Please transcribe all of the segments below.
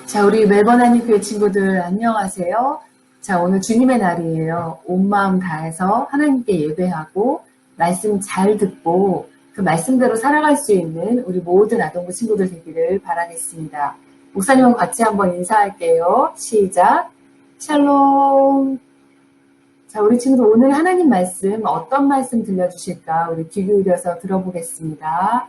자, 우리 멜번 한인교회 친구들 안녕하세요. 자, 오늘 주님의 날이에요. 온 마음 다해서 하나님께 예배하고 말씀 잘 듣고 그 말씀대로 살아갈 수 있는 우리 모든 아동부 친구들 되기를 바라겠습니다. 목사님하고 같이 한번 인사할게요. 시작. 샬롬. 자, 우리 친구들 오늘 하나님 말씀 어떤 말씀 들려주실까? 우리 귀 기울여서 들어보겠습니다.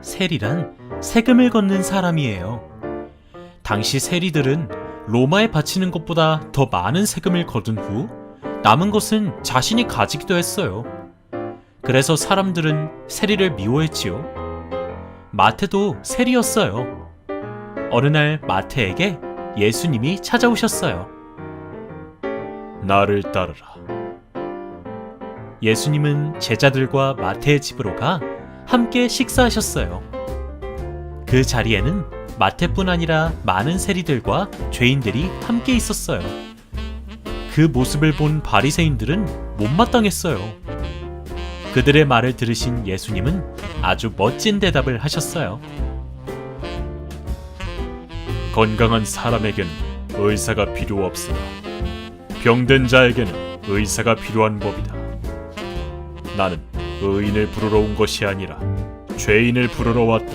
세리란 세금을 걷는 사람이에요. 당시 세리들은 로마에 바치는 것보다 더 많은 세금을 거둔 후 남은 것은 자신이 가지기도 했어요. 그래서 사람들은 세리를 미워했지요. 마태도 세리였어요. 어느 날 마태에게 예수님이 찾아오셨어요. 나를 따르라. 예수님은 제자들과 마태의 집으로 가 함께 식사하셨어요. 그 자리에는 마태뿐 아니라 많은 세리들과 죄인들이 함께 있었어요. 그 모습을 본 바리새인들은 못마땅했어요. 그들의 말을 들으신 예수님은 아주 멋진 대답을 하셨어요. 건강한 사람에게는 의사가 필요 없으나 병든 자에게는 의사가 필요한 법이다. 나는 의인을 부르러 온 것이 아니라 죄인을 부르러 왔다.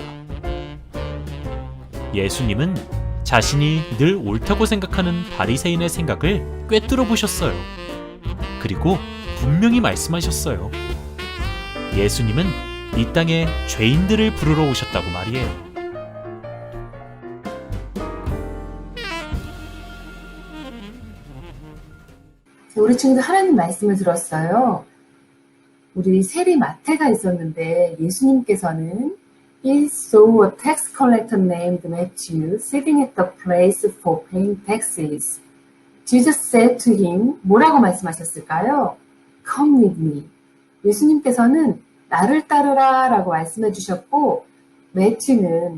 예수님은 자신이 늘 옳다고 생각하는 바리새인의 생각을 꿰뚫어 보셨어요. 그리고 분명히 말씀하셨어요. 예수님은 이 땅에 죄인들을 부르러 오셨다고 말이에요. 우리 친구들 하나님 말씀을 들었어요. 우리 세리 마태가 있었는데 예수님께서는 He saw a tax collector named Matthew sitting at the place for paying taxes. Jesus said to him, 뭐라고 말씀하셨을까요? Come with me. 예수님께서는 나를 따르라 라고 말씀해 주셨고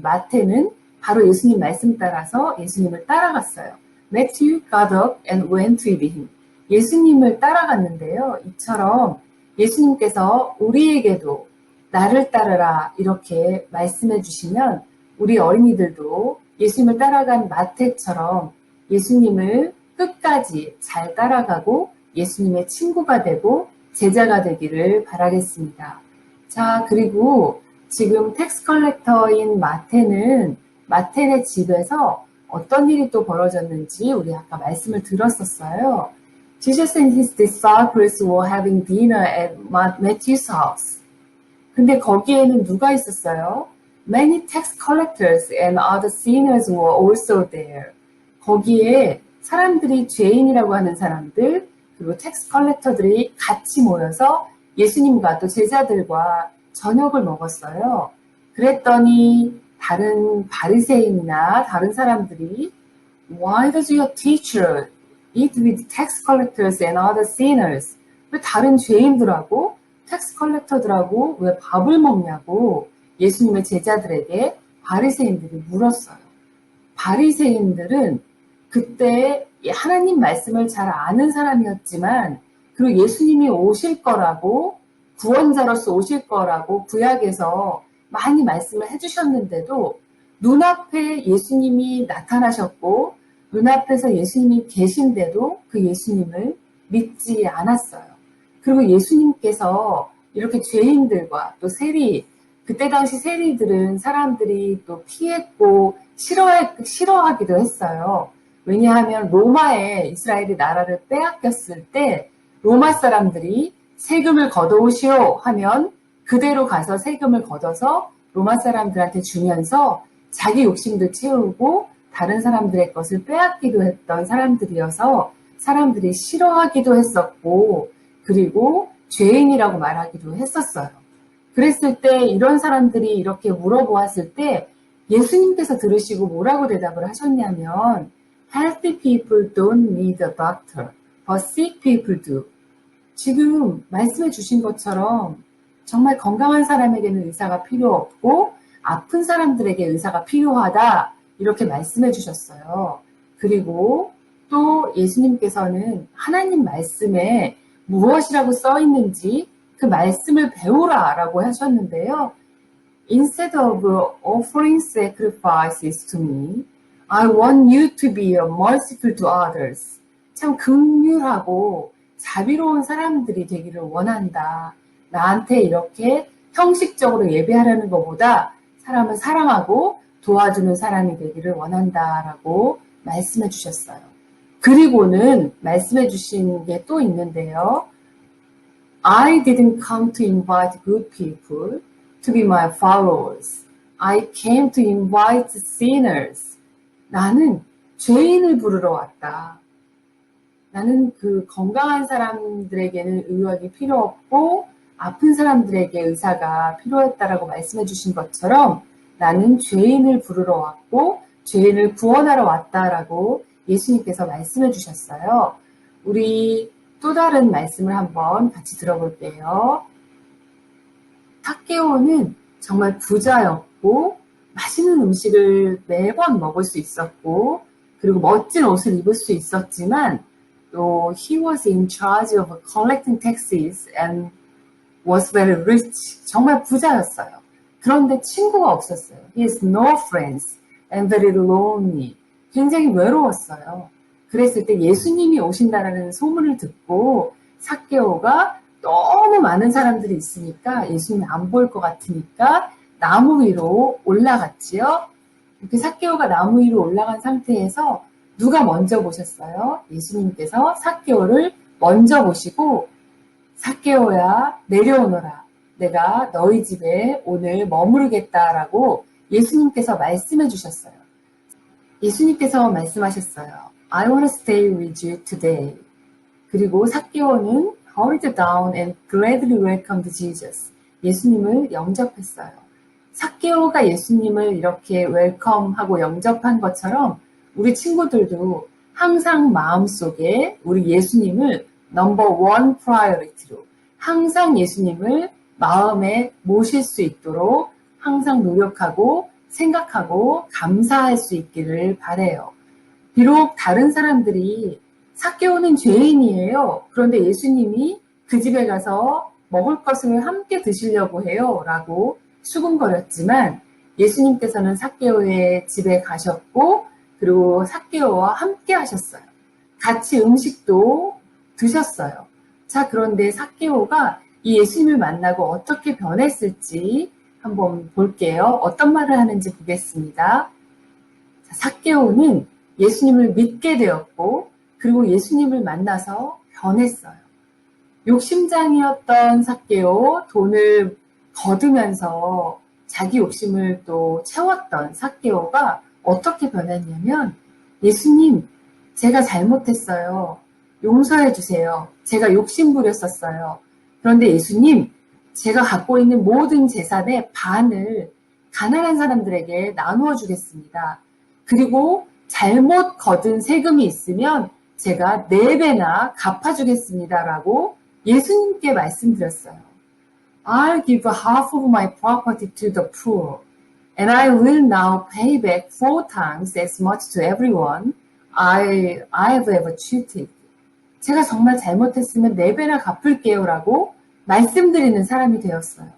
마태는 바로 예수님 말씀 따라서 예수님을 따라갔어요. Matthew got up and went with him. 예수님을 따라갔는데요. 이처럼 예수님께서 우리에게도 나를 따르라 이렇게 말씀해 주시면 우리 어린이들도 예수님을 따라간 마태처럼 예수님을 끝까지 잘 따라가고 예수님의 친구가 되고 제자가 되기를 바라겠습니다. 자, 그리고 지금 텍스 컬렉터인 마태네 집에서 어떤 일이 또 벌어졌는지 우리 아까 말씀을 들었었어요. Jesus and his disciples were having dinner at Matthew's house. 근데 거기에는 누가 있었어요? Many tax collectors and other sinners were also there. 거기에 사람들이 죄인이라고 하는 사람들 그리고 텍스 컬렉터들이 같이 모여서 예수님과 또 제자들과 저녁을 먹었어요. 그랬더니 다른 바리새인이나 다른 사람들이 Why does your teacher eat with tax collectors and other sinners? 왜 다른 죄인들하고 텍스 컬렉터들하고 왜 밥을 먹냐고 예수님의 제자들에게 바리새인들이 물었어요. 바리새인들은 그때 하나님 말씀을 잘 아는 사람이었지만 그리고 예수님이 오실 거라고 구원자로서 오실 거라고 구약에서 많이 말씀을 해주셨는데도 눈앞에 예수님이 나타나셨고 눈앞에서 예수님이 계신데도 그 예수님을 믿지 않았어요. 그리고 예수님께서 이렇게 죄인들과 또 그때 당시 세리들은 사람들이 또 피했고 싫어하기도 했어요. 왜냐하면 로마에 이스라엘이 나라를 빼앗겼을 때 로마 사람들이 세금을 걷어오시오 하면 그대로 가서 세금을 걷어서 로마 사람들한테 주면서 자기 욕심도 채우고 다른 사람들의 것을 빼앗기도 했던 사람들이어서 사람들이 싫어하기도 했었고 그리고 죄인이라고 말하기도 했었어요. 그랬을 때 이런 사람들이 이렇게 물어보았을 때 예수님께서 들으시고 뭐라고 대답을 하셨냐면 Healthy people don't need a doctor, but sick people do. 지금 말씀해 주신 것처럼 정말 건강한 사람에게는 의사가 필요 없고 아픈 사람들에게 의사가 필요하다 이렇게 말씀해 주셨어요. 그리고 또 예수님께서는 하나님 말씀에 무엇이라고 써 있는지 그 말씀을 배우라라고 하셨는데요. Instead of offering sacrifices to me, I want you to be merciful to others. 참 긍휼하고 자비로운 사람들이 되기를 원한다. 나한테 이렇게 형식적으로 예배하려는 것보다 사람을 사랑하고 도와주는 사람이 되기를 원한다라고 말씀해 주셨어요. 그리고는 말씀해 주신 게 또 있는데요. I didn't come to invite good people to be my followers. I came to invite sinners. 나는 죄인을 부르러 왔다. 나는 그 건강한 사람들에게는 의학이 필요 없고 아픈 사람들에게 의사가 필요했다라고 말씀해 주신 것처럼 나는 죄인을 부르러 왔고 죄인을 구원하러 왔다라고 예수님께서 말씀해 주셨어요. 우리 또 다른 말씀을 한번 같이 들어볼게요. 삭개오는 정말 부자였고 맛있는 음식을 매번 먹을 수 있었고 그리고 멋진 옷을 입을 수 있었지만 또 he was in charge of collecting taxes and was very rich. 정말 부자였어요. 그런데 친구가 없었어요. He has no friends and very lonely. 굉장히 외로웠어요. 그랬을 때 예수님이 오신다라는 소문을 듣고 삭개오가 너무 많은 사람들이 있으니까 예수님이 안 보일 것 같으니까 나무 위로 올라갔지요. 이렇게 삭개오가 나무 위로 올라간 상태에서 누가 먼저 보셨어요? 예수님께서 삭개오를 먼저 보시고 삭개오야 내려오너라. 내가 너희 집에 오늘 머무르겠다라고 예수님께서 말씀해 주셨어요. 예수님께서 말씀하셨어요. I want to stay with you today. 그리고 삭개오는 hurried down and gladly welcomed Jesus. 예수님을 영접했어요. 삭개오가 예수님을 이렇게 웰컴하고 영접한 것처럼 우리 친구들도 항상 마음속에 우리 예수님을 넘버 원 프라이어리티로 항상 예수님을 마음에 모실 수 있도록 항상 노력하고 생각하고 감사할 수 있기를 바라요. 비록 다른 사람들이 삭개오는 죄인이에요. 그런데 예수님이 그 집에 가서 먹을 것을 함께 드시려고 해요. 라고 수군거렸지만 예수님께서는 삭개오의 집에 가셨고 그리고 삭개오와 함께 하셨어요. 같이 음식도 드셨어요. 자, 그런데 삭개오가 이 예수님을 만나고 어떻게 변했을지 한번 볼게요. 어떤 말을 하는지 보겠습니다. 자, 삭개오는 예수님을 믿게 되었고 그리고 예수님을 만나서 변했어요. 욕심장이었던 삭개오, 돈을 거두면서 자기 욕심을 또 채웠던 삭개오가 어떻게 변했냐면 예수님, 제가 잘못했어요. 용서해 주세요. 제가 욕심 부렸었어요. 그런데 예수님, 제가 갖고 있는 모든 재산의 반을 가난한 사람들에게 나누어 주겠습니다. 그리고 잘못 거둔 세금이 있으면 제가 4배나 갚아주겠습니다라고 예수님께 말씀드렸어요. I'll give half of my property to the poor, and I will now pay back 4 times as much to everyone I've ever cheated. 제가 정말 잘못했으면 4배나 갚을게요 라고 말씀드리는 사람이 되었어요.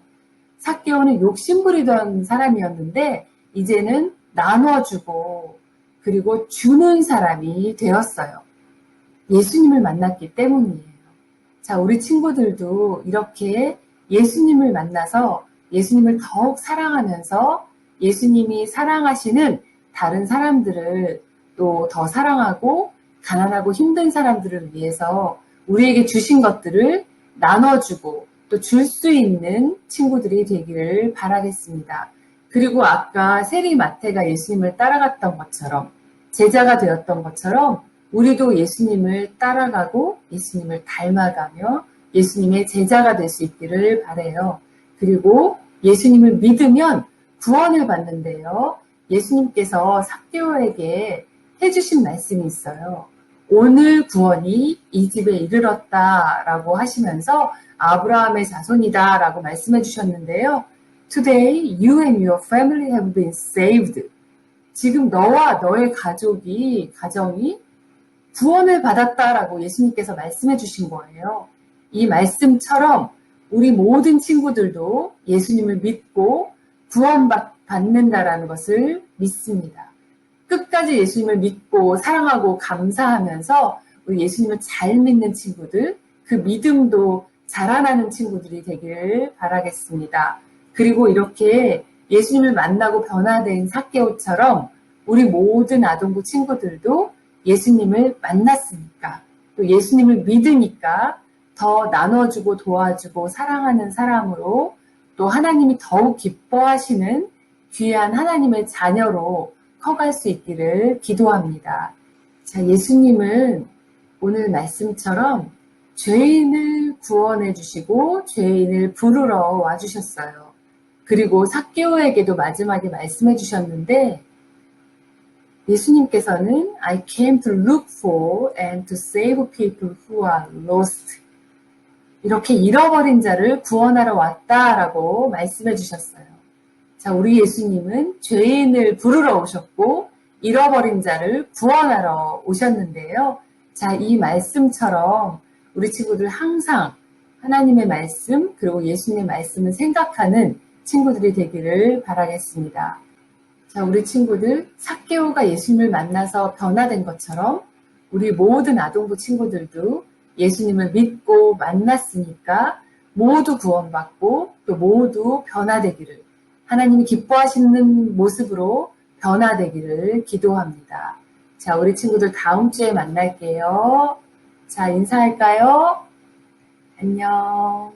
삭개오는 욕심부리던 사람이었는데 이제는 나눠주고 그리고 주는 사람이 되었어요. 예수님을 만났기 때문이에요. 자, 우리 친구들도 이렇게 예수님을 만나서 예수님을 더욱 사랑하면서 예수님이 사랑하시는 다른 사람들을 또 더 사랑하고 가난하고 힘든 사람들을 위해서 우리에게 주신 것들을 나눠주고 또 줄 수 있는 친구들이 되기를 바라겠습니다. 그리고 아까 세리 마태가 예수님을 따라갔던 것처럼 제자가 되었던 것처럼 우리도 예수님을 따라가고 예수님을 닮아가며 예수님의 제자가 될 수 있기를 바라요. 그리고 예수님을 믿으면 구원을 받는데요. 예수님께서 삭개오에게 해주신 말씀이 있어요. 오늘 구원이 이 집에 이르렀다라고 하시면서 아브라함의 자손이다 라고 말씀해 주셨는데요. Today you and your family have been saved. 지금 너와 너의 가정이 구원을 받았다라고 예수님께서 말씀해 주신 거예요. 이 말씀처럼 우리 모든 친구들도 예수님을 믿고 구원받는다라는 것을 믿습니다. 끝까지 예수님을 믿고 사랑하고 감사하면서 우리 예수님을 잘 믿는 친구들, 그 믿음도 자라나는 친구들이 되기를 바라겠습니다. 그리고 이렇게 예수님을 만나고 변화된 삭개오처럼 우리 모든 아동부 친구들도 예수님을 만났으니까, 또 예수님을 믿으니까 더 나눠주고 도와주고 사랑하는 사람으로, 또 하나님이 더욱 기뻐하시는 귀한 하나님의 자녀로 커갈 수 있기를 기도합니다. 자, 예수님은 오늘 말씀처럼 죄인을 구원해 주시고 죄인을 부르러 와주셨어요. 그리고 삭개오에게도 마지막에 말씀해 주셨는데, 예수님께서는 I came to look for and to save people who are lost. 이렇게 잃어버린 자를 구원하러 왔다라고 말씀해 주셨어요. 자, 우리 예수님은 죄인을 부르러 오셨고 잃어버린 자를 구원하러 오셨는데요. 자, 이 말씀처럼 우리 친구들 항상 하나님의 말씀 그리고 예수님의 말씀을 생각하는 친구들이 되기를 바라겠습니다. 자, 우리 친구들 삭개오가 예수님을 만나서 변화된 것처럼 우리 모든 아동부 친구들도 예수님을 믿고 만났으니까 모두 구원받고 또 모두 변화되기를, 하나님이 기뻐하시는 모습으로 변화되기를 기도합니다. 자, 우리 친구들 다음 주에 만날게요. 자, 인사할까요? 안녕.